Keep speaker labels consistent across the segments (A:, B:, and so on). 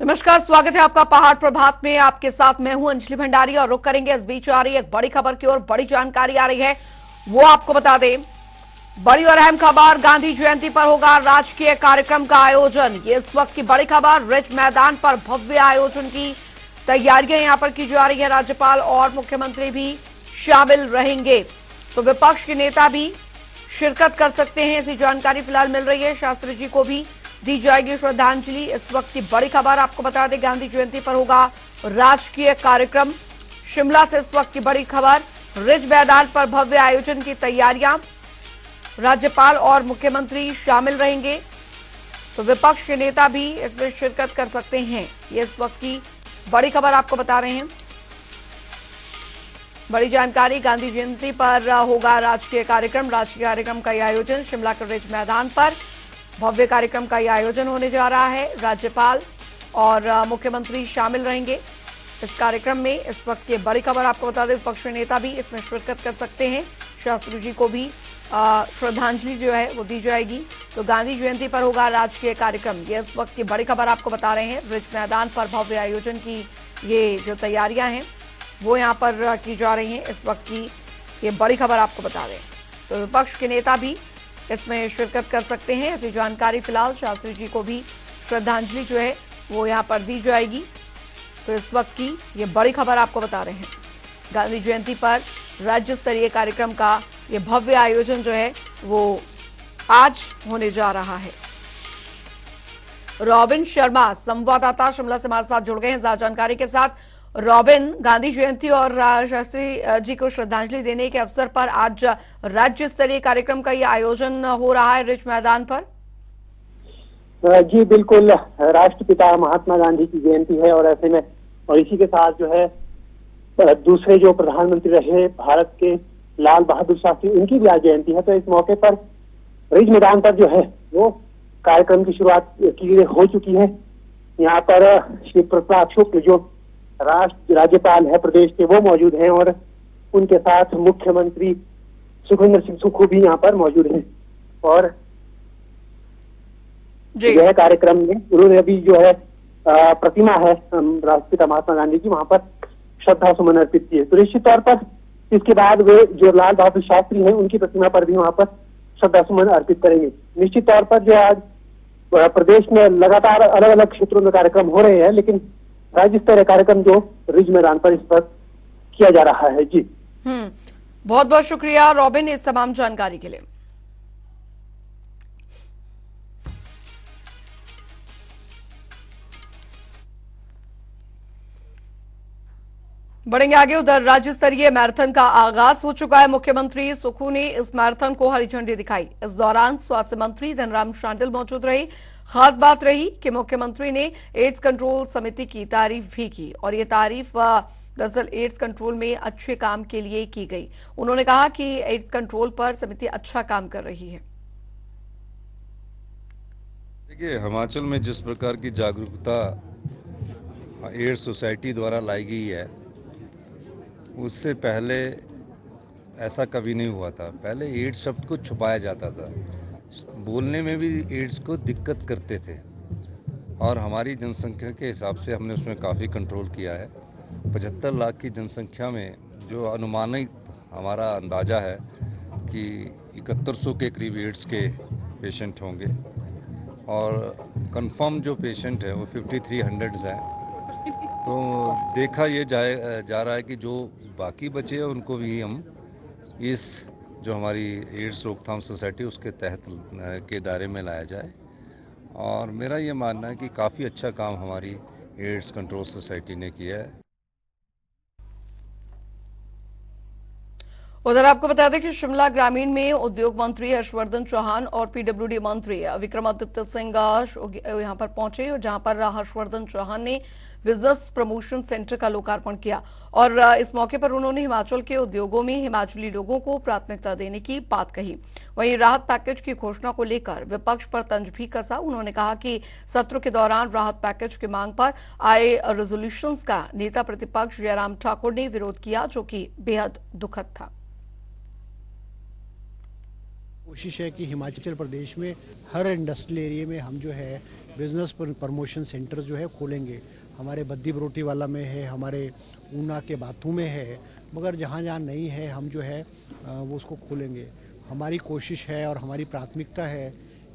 A: नमस्कार, स्वागत है आपका पहाड़ प्रभात में। आपके साथ मैं हूं अंजलि भंडारी और रुक करेंगे इस बीच आ रही एक बड़ी खबर की ओर। बड़ी जानकारी आ रही है, वो आपको बता दें। बड़ी और अहम खबर, गांधी जयंती पर होगा राजकीय कार्यक्रम का आयोजन। ये इस वक्त की बड़ी खबर। रिज मैदान पर भव्य आयोजन की तैयारियां यहां पर की जा रही है। राज्यपाल और मुख्यमंत्री भी शामिल रहेंगे, तो विपक्ष के नेता भी शिरकत कर सकते हैं, ऐसी जानकारी फिलहाल मिल रही है। शास्त्री जी को भी दी जाएगी श्रद्धांजलि। इस वक्त की बड़ी खबर आपको बता दें, गांधी जयंती पर होगा राजकीय कार्यक्रम। शिमला से इस वक्त की बड़ी खबर, रिज मैदान पर भव्य आयोजन की तैयारियां, राज्यपाल और मुख्यमंत्री शामिल रहेंगे, तो विपक्ष के नेता भी इसमें शिरकत कर सकते हैं। ये इस वक्त की बड़ी खबर आपको बता रहे हैं। बड़ी जानकारी, गांधी जयंती पर होगा राजकीय कार्यक्रम। राजकीय कार्यक्रम का यह आयोजन शिमला के रिज मैदान पर भव्य कार्यक्रम का यह आयोजन होने जा रहा है। राज्यपाल और मुख्यमंत्री शामिल रहेंगे इस कार्यक्रम में। इस वक्त की बड़ी खबर आपको बता दें, विपक्ष के नेता भी इसमें शिरकत कर सकते हैं। शास्त्री जी को भी श्रद्धांजलि जो है वो दी जाएगी। तो गांधी जयंती पर होगा राजकीय कार्यक्रम, ये इस वक्त की बड़ी खबर आपको बता रहे हैं। रिज मैदान पर भव्य आयोजन की ये जो तैयारियां हैं वो यहाँ पर की जा रही हैं। इस वक्त की ये बड़ी खबर आपको बता रहे हैं, तो विपक्ष के नेता भी इसमें शिरकत कर सकते हैं, ऐसी जानकारी फिलहाल। शास्त्री जी को भी श्रद्धांजलि जो है वो यहाँ पर दी जाएगी। तो इस वक्त की ये बड़ी खबर आपको बता रहे हैं। गांधी जयंती पर राज्य स्तरीय कार्यक्रम का ये भव्य आयोजन जो है वो आज होने जा रहा है। रॉबिन शर्मा संवाददाता शिमला से हमारे साथ जुड़ गए हैं ज्यादा जानकारी के साथ। रॉबिन, गांधी जयंती और शास्त्री जी को श्रद्धांजलि देने के अवसर पर आज राज्य स्तरीय कार्यक्रम का यह आयोजन हो रहा है रिज मैदान पर।
B: जी बिल्कुल, राष्ट्रपिता महात्मा गांधी की जयंती है और ऐसे में और इसी के साथ जो है दूसरे जो प्रधानमंत्री रहे भारत के लाल बहादुर शास्त्री, उनकी भी आज जयंती है। तो इस मौके पर रिज मैदान पर जो है वो कार्यक्रम की शुरुआत हो चुकी है। यहाँ पर श्री प्रताप शुक्ल जो राज्यपाल है प्रदेश के, वो मौजूद हैं और उनके साथ मुख्यमंत्री सुखविंदर सिंह सुक्खू भी यहाँ पर मौजूद हैं। और यह कार्यक्रम में उन्होंने अभी जो है प्रतिमा है राष्ट्रपिता महात्मा गांधी की, वहां पर श्रद्धा सुमन अर्पित किए। तो निश्चित तौर पर इसके बाद वे जो लाल बहादुर शास्त्री हैं उनकी प्रतिमा पर भी वहां पर श्रद्धा सुमन अर्पित करेंगे। निश्चित तौर पर जो आज प्रदेश में लगातार अलग अलग क्षेत्रों में कार्यक्रम हो रहे हैं, लेकिन राज्य स्तरीय कार्यक्रम जो रिज मैदान पर इस पर किया जा रहा है। जी
A: बहुत बहुत शुक्रिया रॉबिन इस तमाम जानकारी के लिए। बढ़ेंगे आगे, उधर राज्य स्तरीय मैराथन का आगाज हो चुका है। मुख्यमंत्री सुक्खू ने इस मैराथन को हरी झंडी दिखाई। इस दौरान स्वास्थ्य मंत्री धनराम शांडिल मौजूद रहे। खास बात रही कि मुख्यमंत्री ने एड्स कंट्रोल समिति की तारीफ भी की और ये तारीफ दरअसल एड्स कंट्रोल में अच्छे काम के लिए की गई। उन्होंने कहा कि एड्स कंट्रोल पर समिति अच्छा काम कर रही है।
C: देखिए, हिमाचल में जिस प्रकार की जागरूकता एड्स सोसाइटी द्वारा लाई गई है, उससे पहले ऐसा कभी नहीं हुआ था। पहले एड्स शब्द को छुपाया जाता था, बोलने में भी एड्स को दिक्कत करते थे और हमारी जनसंख्या के हिसाब से हमने उसमें काफ़ी कंट्रोल किया है। 75 लाख की जनसंख्या में जो अनुमानित हमारा अंदाज़ा है कि 7100 के करीब एड्स के पेशेंट होंगे और कंफर्म जो पेशेंट है वो 5300 हैं। तो देखा ये जा रहा है कि जो बाकी बचे हैं उनको भी हम इस जो हमारी एड्स रोकथाम सोसाइटी उसके तहत के दायरे में लाया जाए। और मेरा ये मानना है कि काफ़ी अच्छा काम हमारी एड्स कंट्रोल सोसाइटी ने किया है।
A: उधर आपको बता दें कि शिमला ग्रामीण में उद्योग मंत्री हर्षवर्धन चौहान और पीडब्ल्यूडी मंत्री विक्रमादित्य सिंह यहां पर पहुंचे, जहां पर हर्षवर्धन चौहान ने बिजनेस प्रमोशन सेंटर का लोकार्पण किया और इस मौके पर उन्होंने हिमाचल के उद्योगों में हिमाचली लोगों को प्राथमिकता देने की बात कही। वहीं राहत पैकेज की घोषणा को लेकर विपक्ष पर तंज भी कसा। उन्होंने कहा कि सत्र के दौरान राहत पैकेज की मांग पर आए रेजोल्यूशंस का नेता प्रतिपक्ष जयराम ठाकुर ने विरोध किया, जो कि बेहद दुखद था।
D: कोशिश है कि हिमाचल प्रदेश में हर इंडस्ट्रियल एरिया में हम जो है बिजनेस प्रमोशन सेंटर जो है खोलेंगे। हमारे बद्दी बरोटी वाला में है, हमारे ऊना के बाथू में है, मगर जहाँ जहाँ नहीं है हम जो है वो उसको खोलेंगे। हमारी कोशिश है और हमारी प्राथमिकता है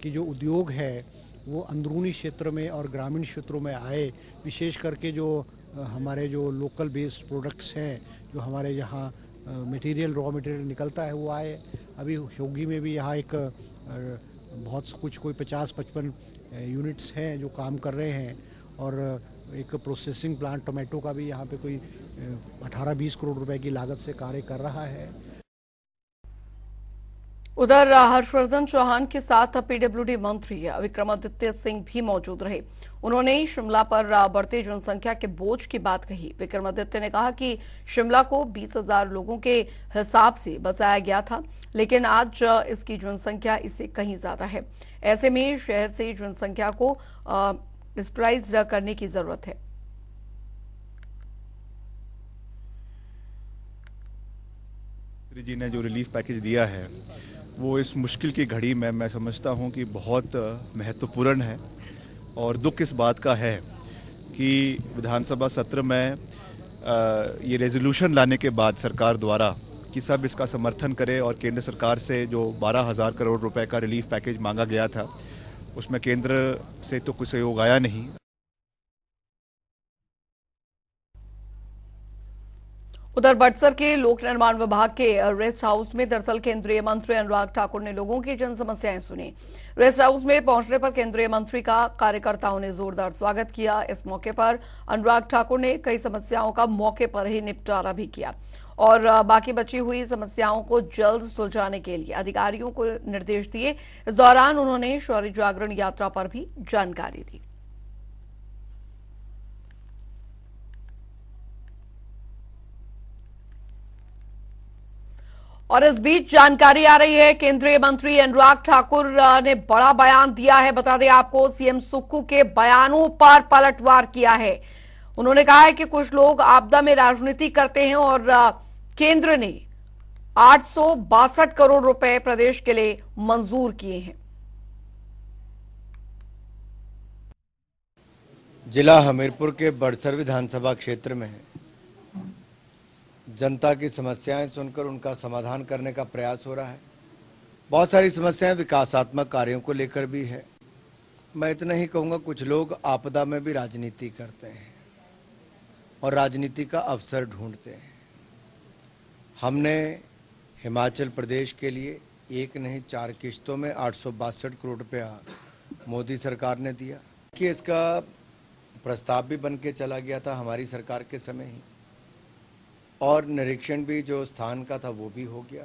D: कि जो उद्योग है वो अंदरूनी क्षेत्र में और ग्रामीण क्षेत्रों में आए, विशेष करके जो हमारे जो लोकल बेस्ड प्रोडक्ट्स हैं, जो हमारे यहाँ मटेरियल रॉ मटेरियल निकलता है वो आए। अभी होगी में भी यहाँ एक बहुत कुछ कोई 50-55 यूनिट्स हैं जो काम कर रहे हैं, और एक प्रोसेसिंग प्लांट टोमेटो का भी यहाँ पे कोई 18-20 करोड़ रुपए की लागत से कार्य कर रहा है।
A: उधर हर्षवर्धन चौहान के साथ पीडब्ल्यूडी मंत्री विक्रमादित्य सिंह भी मौजूद रहे। उन्होंने शिमला पर बढ़ते जनसंख्या के बोझ की बात कही। विक्रमादित्य ने कहा कि शिमला को 20,000 लोगों के हिसाब से बसाया गया था, लेकिन आज इसकी जनसंख्या इससे कहीं ज्यादा है। ऐसे में शहर से जनसंख्या को डिस्प्लाइज करने की जरूरत है।
E: जी ने जो रिलीफ पैकेज दिया है वो इस मुश्किल की घड़ी में मैं समझता हूं कि बहुत महत्वपूर्ण है, और दुख इस बात का है कि विधानसभा सत्र में ये रेजोल्यूशन लाने के बाद सरकार द्वारा कि सब इसका समर्थन करें, और केंद्र सरकार से जो 12,000 करोड़ रुपए का रिलीफ पैकेज मांगा गया था उसमें केंद्र से तो कुछ सहयोग आया नहीं।
A: उधर बड़सर के लोक निर्माण विभाग के रेस्ट हाउस में दरअसल केंद्रीय मंत्री अनुराग ठाकुर ने लोगों की जन समस्याएं सुनी। रेस्ट हाउस में पहुंचने पर केंद्रीय मंत्री का कार्यकर्ताओं ने जोरदार स्वागत किया। इस मौके पर अनुराग ठाकुर ने कई समस्याओं का मौके पर ही निपटारा भी किया और बाकी बची हुई समस्याओं को जल्द सुलझाने के लिए अधिकारियों को निर्देश दिए। इस दौरान उन्होंने शौर्य जागरण यात्रा पर भी जानकारी दी। और इस बीच जानकारी आ रही है, केंद्रीय मंत्री अनुराग ठाकुर ने बड़ा बयान दिया है। बता दें आपको, सीएम सुक्खू के बयानों पर पलटवार किया है। उन्होंने कहा है कि कुछ लोग आपदा में राजनीति करते हैं और केंद्र ने 862 करोड़ रुपए प्रदेश के लिए मंजूर किए हैं।
F: जिला हमीरपुर के बड़सर विधानसभा क्षेत्र में जनता की समस्याएं सुनकर उनका समाधान करने का प्रयास हो रहा है। बहुत सारी समस्याएं विकासात्मक कार्यों को लेकर भी है। मैं इतना ही कहूँगा, कुछ लोग आपदा में भी राजनीति करते हैं और राजनीति का अवसर ढूंढते हैं। हमने हिमाचल प्रदेश के लिए एक नहीं 4 किश्तों में 862 करोड़ रुपया मोदी सरकार ने दिया कि इसका प्रस्ताव भी बन के चला गया था हमारी सरकार के समय ही, और निरीक्षण भी जो स्थान का था वो भी हो गया।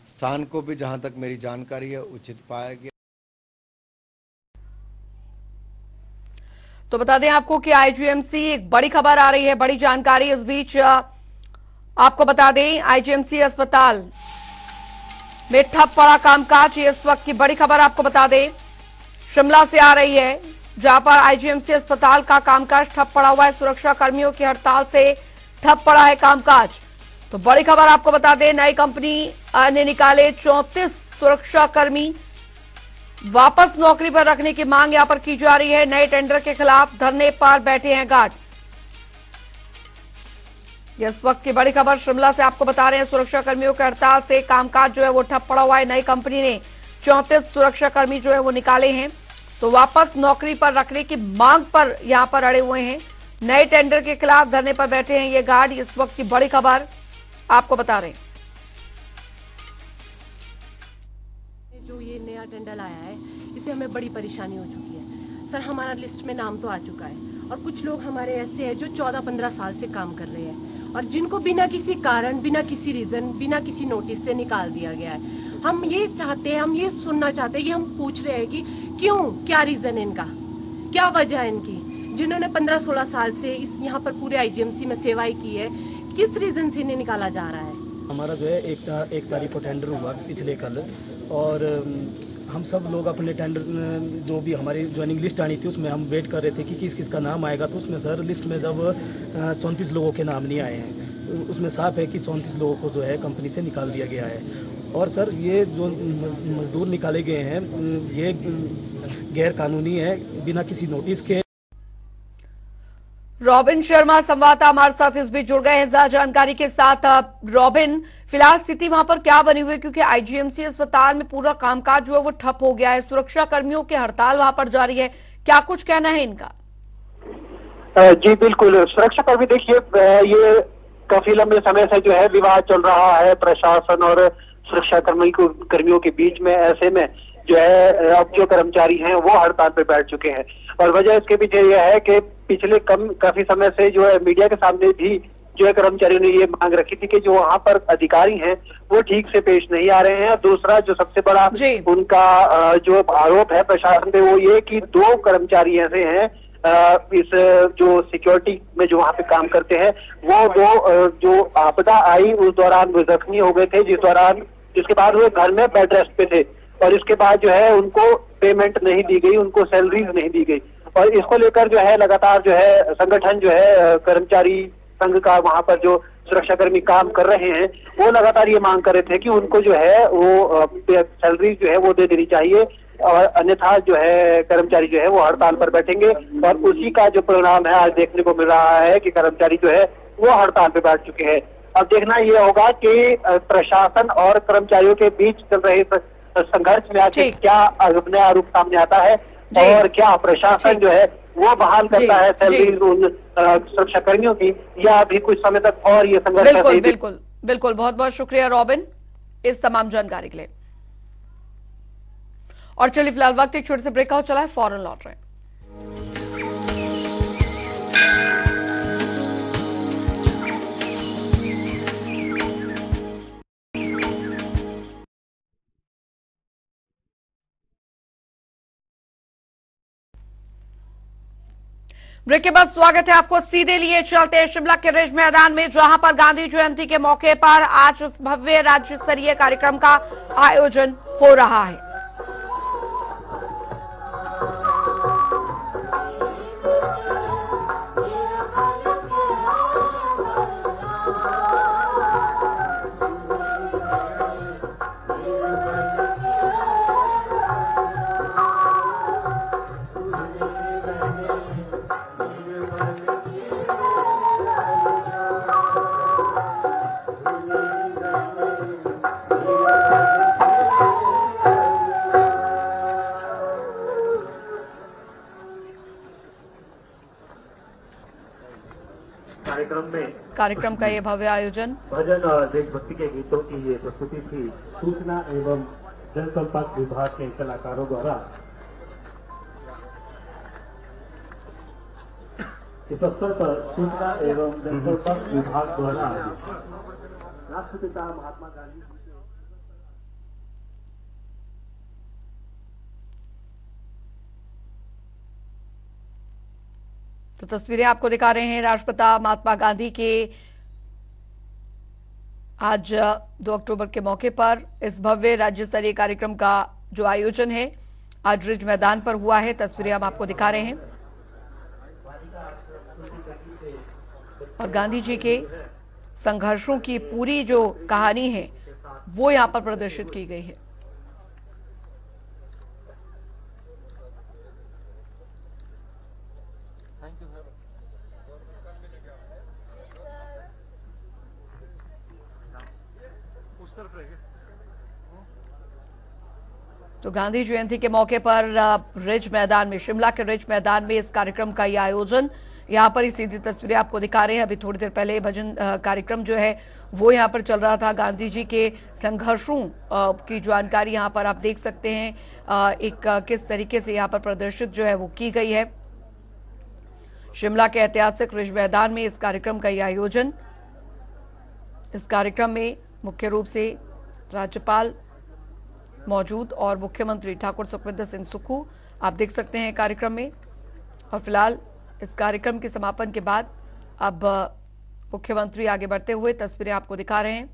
F: स्थान को भी जहां तक मेरी जानकारी है उचित पाया गया।
A: तो बता दें आपको कि आईजीएमसी, एक बड़ी खबर आ रही है, बड़ी जानकारी। इस बीच आपको बता दें, आईजीएमसी अस्पताल में ठप पड़ा कामकाज। इस वक्त की बड़ी खबर आपको बता दें, शिमला से आ रही है, जहां पर आईजीएमसी अस्पताल का कामकाज ठप पड़ा हुआ है। सुरक्षा कर्मियों की हड़ताल से ठप पड़ा है कामकाज। तो बड़ी खबर आपको बता दें, नई कंपनी ने निकाले 34 सुरक्षा कर्मी, वापस नौकरी पर रखने की मांग यहां पर की जा रही है। नए टेंडर के खिलाफ धरने पर बैठे हैं गार्ड। इस वक्त की बड़ी खबर शिमला से आपको बता रहे हैं, सुरक्षा कर्मियों की हड़ताल से कामकाज जो है वो ठप पड़ा हुआ है। नई कंपनी ने 34 सुरक्षा कर्मी जो है वो निकाले हैं, तो वापस नौकरी पर रखने की मांग पर यहां पर अड़े हुए हैं। नए टेंडर के खिलाफ धरने पर बैठे हैं ये गार्ड। इस वक्त की बड़ी खबर आपको बता रहे हैं।
G: जो ये नया टेंडर आया है, इससे हमें बड़ी परेशानी हो चुकी है सर। हमारा लिस्ट में नाम तो आ चुका है, और कुछ लोग हमारे ऐसे हैं जो 14-15 साल से काम कर रहे हैं और जिनको बिना किसी कारण, बिना किसी रीजन, बिना किसी नोटिस से निकाल दिया गया है। हम ये चाहते हैं, हम ये सुनना चाहते हैं, ये हम पूछ रहे हैं कि क्यों, क्या रीजन है इनका, क्या वजह है इनकी, जिन्होंने 15-16 साल से इस यहाँ पर पूरे आईजीएमसी में सेवाएं की है, किस रीजन से इन्हें निकाला जा रहा है।
H: हमारा जो है एक तारीख को टेंडर हुआ पिछले कल, और हम सब लोग अपने टेंडर जो भी हमारी ज्वाइनिंग लिस्ट आनी थी उसमें हम वेट कर रहे थे कि किस किस का नाम आएगा। तो उसमें सर लिस्ट में जब 34 लोगों के नाम नहीं आए हैं, तो उसमें साफ है कि 34 लोगों को जो है कंपनी से निकाल दिया गया है। और सर ये जो मजदूर निकाले गए हैं, ये गैर कानूनी है, बिना किसी नोटिस के।
A: रॉबिन शर्मा संवाददाता हमारे साथ इस बीच जुड़ गए हैं ज्यादा जानकारी के साथ। रॉबिन, फिलहाल स्थिति वहां पर क्या बनी हुई है, क्योंकि आईजीएमसी अस्पताल में पूरा कामकाज जो है वो ठप हो गया है, सुरक्षा कर्मियों की हड़ताल वहां पर जारी है, क्या कुछ कहना है इनका?
B: जी बिल्कुल, सुरक्षा कर्मी देखिए, ये काफी लंबे समय से जो है विवाद चल रहा है प्रशासन और सुरक्षा कर्मियों के बीच में। ऐसे में जो है अब जो कर्मचारी हैं वो हड़ताल पे बैठ चुके हैं और वजह इसके पीछे यह है कि पिछले काफी समय से जो है मीडिया के सामने भी जो है कर्मचारियों ने ये मांग रखी थी कि जो वहां पर अधिकारी हैं वो ठीक से पेश नहीं आ रहे हैं। दूसरा जो सबसे बड़ा उनका जो आरोप है प्रशासन पे वो ये कि 2 कर्मचारी ऐसे हैं इस जो सिक्योरिटी में जो वहां पे काम करते हैं वो जो आपदा आई उस दौरान वो जख्मी हो गए थे, जिसके बाद वो घर में बेड रेस्ट पे थे और इसके बाद जो है उनको पेमेंट नहीं दी गई, उनको सैलरीज नहीं दी गई और इसको लेकर जो है लगातार जो है संगठन जो है कर्मचारी संघ का वहां पर जो सुरक्षाकर्मी काम कर रहे हैं वो लगातार ये मांग कर रहे थे कि उनको जो है वो सैलरी जो है वो दे देनी चाहिए और अन्यथा जो है कर्मचारी जो है वो हड़ताल पर बैठेंगे और उसी का जो परिणाम है आज देखने को मिल रहा है कि कर्मचारी जो है वो हड़ताल पर बैठ चुके हैं। अब देखना ये होगा कि प्रशासन और कर्मचारियों के बीच चल रहे संघर्ष में आखिर क्या नया रूप सामने आता है और क्या प्रशासन जो है वो बहाल करता है सैलरी उन सुरक्षा कर्मियों की, या अभी कुछ समय तक और ये संघर्ष।
A: बिल्कुल, बहुत बहुत शुक्रिया रॉबिन इस तमाम जानकारी के लिए। और चलिए फिलहाल वक्त एक छोटे से ब्रेकआउट चला है, फौरन लौट रहे हैं। ब्रेक के बाद स्वागत है आपको। सीधे लिए चलते हैं शिमला के रिज मैदान में, जहां पर गांधी जयंती के मौके पर आज उस भव्य राज्य स्तरीय कार्यक्रम का आयोजन हो रहा है। कार्यक्रम का ये भव्य आयोजन,
I: भजन और देशभक्ति के गीतों की ये प्रस्तुति थी सूचना एवं जनसंपर्क विभाग के कलाकारों द्वारा। इस अवसर पर सूचना एवं जनसंपर्क विभाग द्वारा राष्ट्रपिता महात्मा गांधी
A: तो तस्वीरें आपको दिखा रहे हैं राष्ट्रपिता महात्मा गांधी के आज 2 अक्टूबर के मौके पर इस भव्य राज्य स्तरीय कार्यक्रम का जो आयोजन है आज रिज मैदान पर हुआ है। तस्वीरें हम आपको दिखा रहे हैं और गांधी जी के संघर्षों की पूरी जो कहानी है वो यहां पर प्रदर्शित की गई है। तो गांधी जयंती के मौके पर रिज मैदान में, शिमला के रिज मैदान में इस कार्यक्रम का ये आयोजन, यहाँ पर ही सीधी तस्वीरें आपको दिखा रहे हैं। अभी थोड़ी देर पहले भजन कार्यक्रम जो है वो यहाँ पर चल रहा था। गांधी जी के संघर्षों की जानकारी यहाँ पर आप देख सकते हैं एक किस तरीके से यहाँ पर प्रदर्शित जो है वो की गई है। शिमला के ऐतिहासिक रिज मैदान में इस कार्यक्रम का ये आयोजन, इस कार्यक्रम में मुख्य रूप से राज्यपाल मौजूद और मुख्यमंत्री ठाकुर सुखविंदर सिंह सुक्खू आप देख सकते हैं कार्यक्रम में। और फिलहाल इस कार्यक्रम के समापन के बाद अब मुख्यमंत्री आगे बढ़ते हुए तस्वीरें आपको दिखा रहे हैं।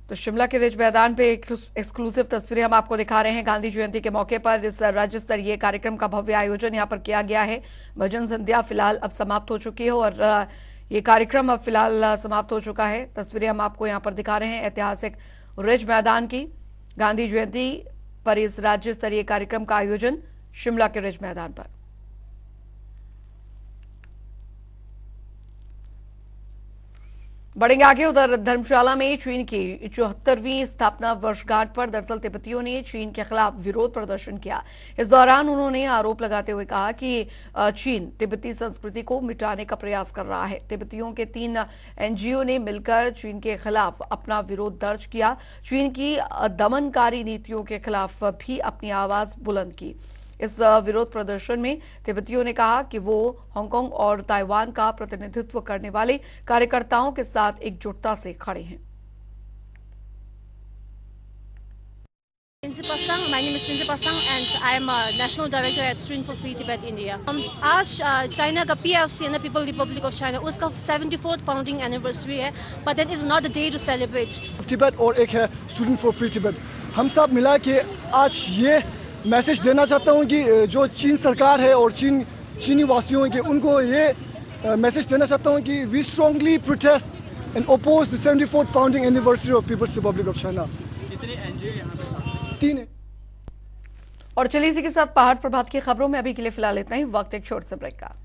A: तो शिमला के रिज मैदान पे एक्सक्लूसिव तस्वीरें हम आपको दिखा रहे हैं। गांधी जयंती के मौके पर इस राज्य स्तरीय कार्यक्रम का भव्य आयोजन यहां पर किया गया है। भजन संध्या फिलहाल अब समाप्त हो चुकी है और ये कार्यक्रम अब फिलहाल समाप्त हो चुका है। तस्वीरें हम आपको यहां पर दिखा रहे हैं ऐतिहासिक रिज मैदान की। गांधी जयंती पर इस राज्य स्तरीय कार्यक्रम का आयोजन शिमला के रिज मैदान पर। बढ़ेंगे आगे। उधर धर्मशाला में चीन की 74वीं स्थापना वर्षगांठ पर दरअसल तिब्बतियों ने चीन के खिलाफ विरोध प्रदर्शन किया। इस दौरान उन्होंने आरोप लगाते हुए कहा कि चीन तिब्बती संस्कृति को मिटाने का प्रयास कर रहा है। तिब्बतियों के 3 एनजीओ ने मिलकर चीन के खिलाफ अपना विरोध दर्ज किया। चीन की दमनकारी नीतियों के खिलाफ भी अपनी आवाज बुलंद की। इस विरोध प्रदर्शन में तिब्बतियों ने कहा कि वो हांगकांग और ताइवान का प्रतिनिधित्व करने वाले कार्यकर्ताओं के साथ एकजुटता से खड़े हैं।
J: My name is Tinsi Pasang and I am a National Director at Student for Free Tibet, India. आज चाइना का PLC and the People Republic of China उसका 74th founding anniversary है, but that is not the day to celebrate.
K: Tibet और एक है Student for Free Tibet, हम सब मिला के आज ये मैसेज देना चाहता हूँ कि जो चीन सरकार है और चीनी वासियों के उनको ये मैसेज देना चाहता हूँ कि we strongly protest and oppose the 74th founding anniversary of People's Republic of China. 3
A: और चलिए इसी के साथ पहाड़ प्रभात की खबरों में अभी के लिए फिलहाल इतना ही। वक्त एक छोटे से ब्रेक का।